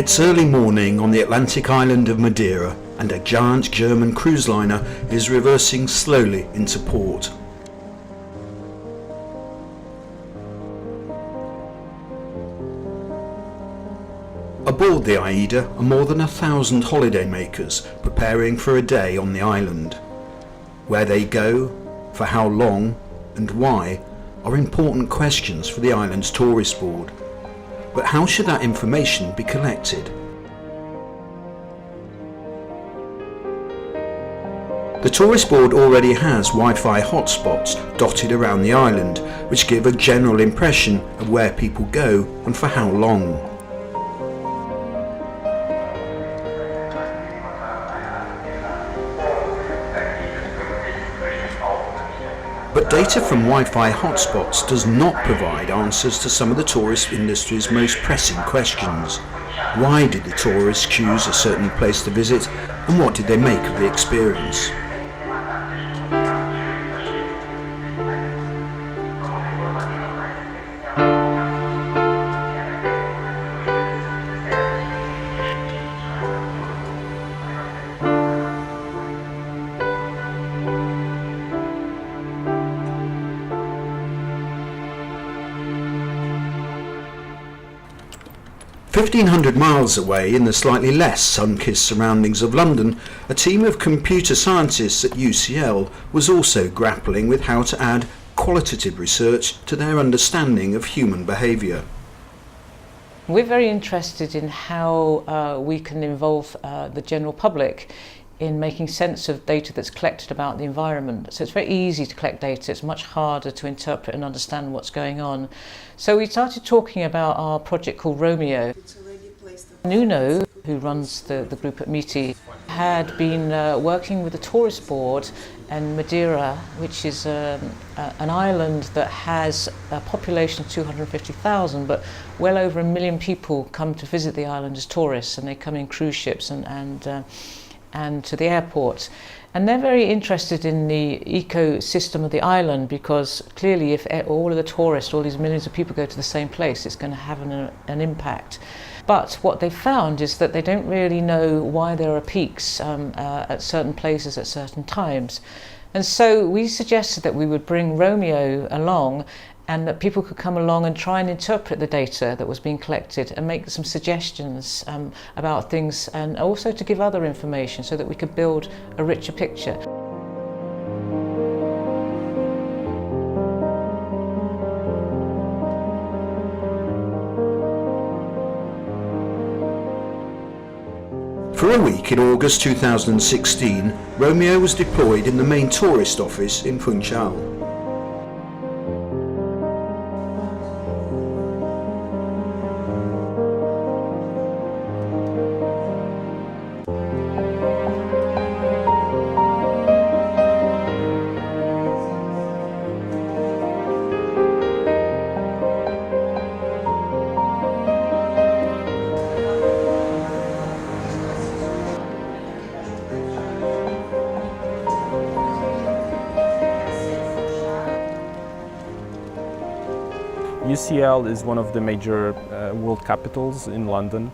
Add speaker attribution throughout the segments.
Speaker 1: It's early morning on the Atlantic island of Madeira, and a giant German cruise liner is reversing slowly into port. Aboard the AIDA are more than 1,000 holidaymakers preparing for a day on the island. Where they go, for how long, and why are important questions for the island's tourist board. But how should that information be collected? The tourist board already has Wi-Fi hotspots dotted around the island, which give a general impression of where people go and for how long. But data from Wi-Fi hotspots does not provide answers to some of the tourist industry's most pressing questions. Why did the tourists choose a certain place to visit, and what did they make of the experience? "1,500 miles away in the slightly less sun-kissed surroundings of London, a team of computer scientists at UCL was also grappling with how to add qualitative research to their understanding of human behaviour.
Speaker 2: We're very interested in how we can involve the general public in making sense of data that's collected about the environment. So it's very easy to collect data, it's much harder to interpret and understand what's going on. So we started talking about our project called Romeo. Nuno, who runs the group at MITI, had been working with the tourist board in Madeira, which is an island that has a population of 250,000, but well over 1 million people come to visit the island as tourists, and they come in cruise ships and to the airport. And they're very interested in the ecosystem of the island, because clearly if all of the tourists, all these millions of people go to the same place, it's going to have an impact. But what they found is that they don't really know why there are peaks at certain places at certain times. And so we suggested that we would bring Romeo along, and that people could come along and try and interpret the data that was being collected and make some suggestions about things, and also to give other information so that we could build a richer picture.
Speaker 1: For a week in August 2016, Romeo was deployed in the main tourist office in Funchal.
Speaker 3: UCL is one of the major world capitals in London,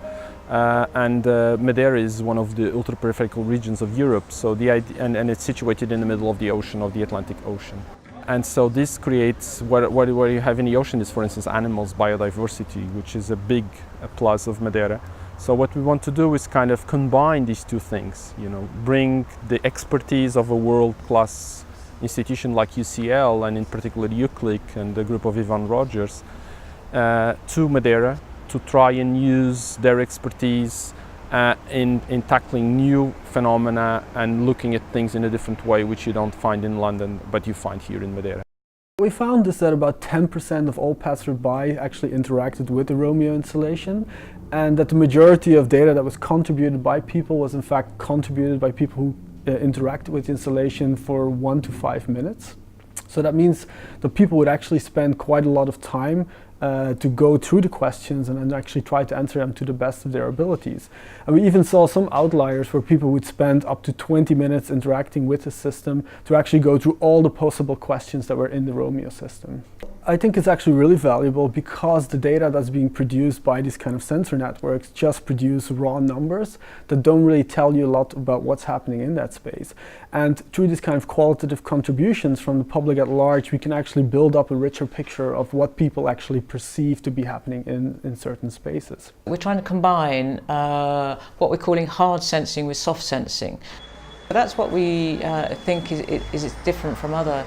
Speaker 3: and Madeira is one of the ultra-peripheral regions of Europe. So and it's situated in the middle of the ocean, of the Atlantic Ocean. And so this creates, what you have in the ocean is, for instance, animals, biodiversity, which is a big plus of Madeira. So what we want to do is kind of combine these two things, you know, bring the expertise of a world-class institution like UCL, and in particular UCLIC and the group of Ivan Rogers, to Madeira to try and use their expertise in tackling new phenomena and looking at things in a different way, which you don't find in London, but you find here in Madeira.
Speaker 4: What we found is that about 10% of all passers-by actually interacted with the Romeo installation, and that the majority of data that was contributed by people was in fact contributed by people who interact with the installation for 1 to 5 minutes. So that means that people would actually spend quite a lot of time to go through the questions and actually try to answer them to the best of their abilities. And we even saw some outliers where people would spend up to 20 minutes interacting with the system to actually go through all the possible questions that were in the Romeo system. I think it's actually really valuable because the data that's being produced by these kind of sensor networks just produce raw numbers that don't really tell you a lot about what's happening in that space. And through these kind of qualitative contributions from the public at large, we can actually build up a richer picture of what people actually perceive to be happening in certain spaces.
Speaker 2: We're trying to combine what we're calling hard sensing with soft sensing. That's what we think is different from other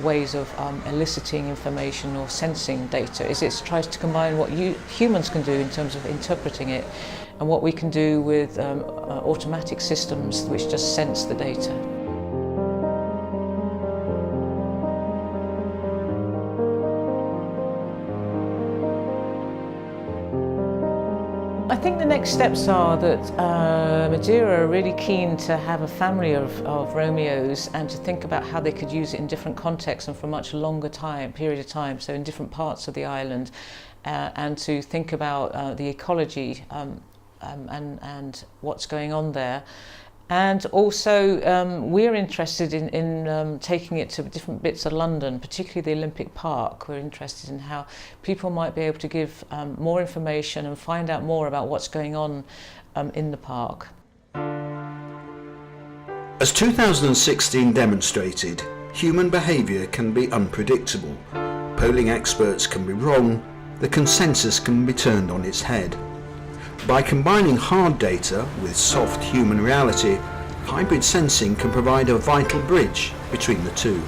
Speaker 2: ways of eliciting information or sensing data. It tries to combine what humans can do in terms of interpreting it and what we can do with automatic systems which just sense the data. I think the next steps are that Madeira are really keen to have a family of Romeos and to think about how they could use it in different contexts and for a much longer period of time, so in different parts of the island, and to think about the ecology and what's going on there. And also we're interested in taking it to different bits of London, particularly the Olympic Park. We're interested in how people might be able to give more information and find out more about what's going on in the park.
Speaker 1: As 2016 demonstrated, human behaviour can be unpredictable. Polling experts can be wrong, the consensus can be turned on its head. By combining hard data with soft human reality, hybrid sensing can provide a vital bridge between the two.